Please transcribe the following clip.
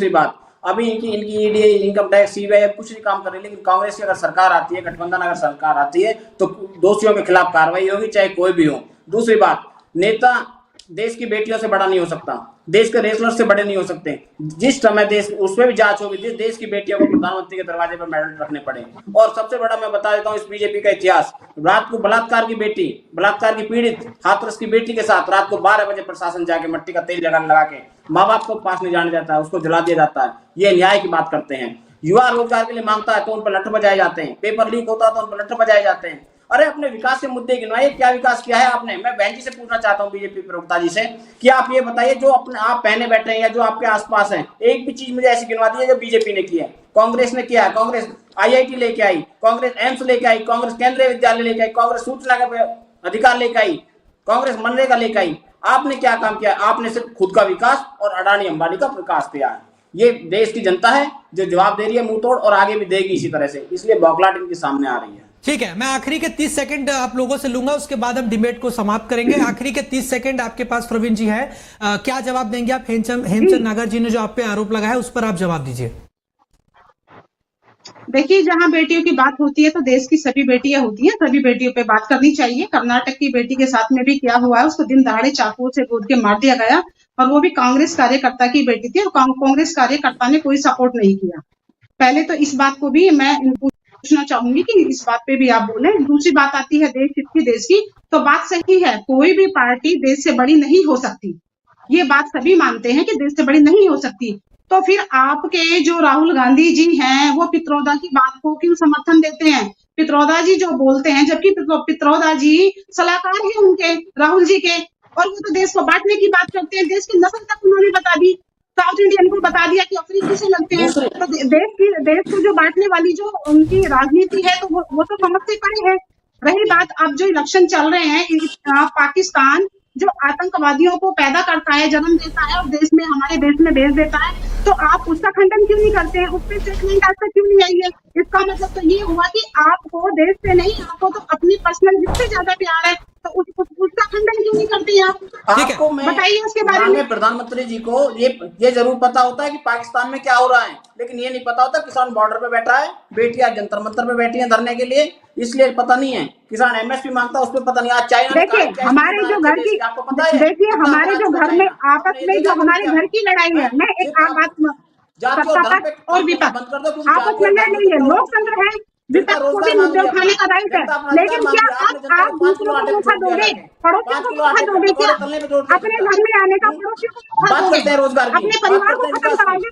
दूसरी बात, अभी इनकी ईडी, इनकम टैक्स, सीबीआई कुछ नहीं काम कर रही, लेकिन कांग्रेस की अगर सरकार आती है, गठबंधन अगर सरकार आती है, तो दोषियों के खिलाफ कार्रवाई होगी, चाहे कोई भी हो। दूसरी बात, नेता देश की बेटियों से बड़ा नहीं हो सकता, देश के रेसलर से बड़े नहीं हो सकते। जिस समय देश उसमें भी जांच होगी, जिस देश की बेटियों को प्रधानमंत्री के दरवाजे पर मेडल रखने पड़े। और सबसे बड़ा मैं बता देता हूं इस बीजेपी का इतिहास, रात को बलात्कार की बेटी, बलात्कार की पीड़ित हाथरस की बेटी के साथ रात को 12 बजे प्रशासन जाके मट्टी का तेल लगा के माँ बाप को पास नहीं जाने जाता है, उसको जला दिया जाता है। ये न्याय की बात करते हैं। युवा रोजगार के लिए मांगता है तो उन पर लठ बजाए जाते हैं, पेपर लीक होता है तो उन पर लठ बजाए जाते हैं। अरे अपने विकास के मुद्दे गिनवाइए, क्या विकास किया है आपने। मैं बहन जी से पूछना चाहता हूं, बीजेपी प्रवक्ता जी से, कि आप ये बताइए, जो अपने आप पहने बैठे हैं या जो आपके आसपास हैं, एक भी चीज मुझे ऐसी गिनवा दी है जो बीजेपी ने किया है। कांग्रेस ने किया है, कांग्रेस आईआईटी लेके आई, कांग्रेस एम्स लेके आई, कांग्रेस केंद्रीय विद्यालय लेके आई, कांग्रेस सूचना का अधिकार लेके आई, कांग्रेस मनरेगा लेके आई। आपने क्या काम किया? आपने सिर्फ खुद का विकास और अडानी अंबानी का विकास किया है। ये देश की जनता है जो जवाब दे रही है मुंह तोड़, और आगे भी देगी इसी तरह से, इसलिए बौखलाहट इनके सामने आ रही है। ठीक है, मैं आखिरी के 30 सेकंड आप लोगों से लूंगा, उसके बाद हम डिबेट को समाप्त करेंगे। आखिरी के 30 सेकंड आपके पास प्रवीण जी है, क्या जवाब देंगे आप? हेमचंद नागर जी ने जो आप पे आरोप लगाया उस पर आप जवाब दीजिए। देखिए, जहां बेटियों की बात होती है तो देश की सभी बेटियां होती हैं, सभी बेटियों पे बात करनी चाहिए। कर्नाटक की बेटी के साथ में भी क्या हुआ है, उसको दिन दहाड़े चाकू से गोद के मार दिया गया, और वो भी कांग्रेस कार्यकर्ता की बेटी थी, और कांग्रेस कार्यकर्ता ने कोई सपोर्ट नहीं किया। पहले तो इस बात को भी मैं पूछना चाहूंगी कि इस बात पे भी आप बोले। दूसरी बात आती है देश की, तो बात सही है, कोई भी पार्टी देश से बड़ी नहीं हो सकती, ये बात सभी मानते हैं कि देश से बड़ी नहीं हो सकती। तो फिर आपके जो राहुल गांधी जी हैं, वो पित्रोदा की बात को क्यों समर्थन देते हैं? पित्रोदा जी जो बोलते हैं, जबकि पित्रोदा जी सलाहकार हैं उनके, राहुल जी के, और वो तो देश को बांटने की बात करते हैं। देश की नस्ल तक उन्होंने बता दी, साउथ इंडियन को बता दिया कि अफ्रीकी से लगते हैं। तो देश को जो बांटने वाली जो उनकी राजनीति है, तो वो तो समझ से परे है। रही बात अब जो इलेक्शन चल रहे हैं, पाकिस्तान जो आतंकवादियों को पैदा करता है, जन्म देता है और हमारे देश में भेज देता है, तो आप उसका खंडन क्यों नहीं करते हैं? उस पर स्टेटमेंट आज तक क्यों नहीं आई है? इसका मतलब तो ये हुआ कि आपको देश से नहीं, आपको तो अपनी पर्सनल जिससे ज्यादा प्यार है, तो उसका खंडन क्यों नहीं करते आप? आपको बताइए उसके बारे में। प्रधानमंत्री जी को ये जरूर पता होता है कि पाकिस्तान में क्या हो रहा है, लेकिन ये नहीं पता होता किसान बॉर्डर पे बैठा है, बेटियां जंतर मंतर पे बैठी हैं धरने के लिए, इसलिए पता नहीं है। किसान एमएसपी मांगता है, उस पर पता नहीं। आज चाइना, देखिए हमारे जो घर की, आपको पता है, देखिए हमारे जो घर में आपस में जो हमारे घर की लड़ाई है, मैं एक बात, सत्ता पक्ष और विपक्ष आपस में लड़ रही है, लोकतंत्र है, विपक्ष को भी मुद्दे उठाने का राइट है, लेकिन क्या आप दूसरों को धोखा दोगे? पड़ोसियों को धोखा दोगे क्या? अपने घर में आने का पड़ोसियों को धोखा दोगे? अपने परिवार को खत्म कराओगे?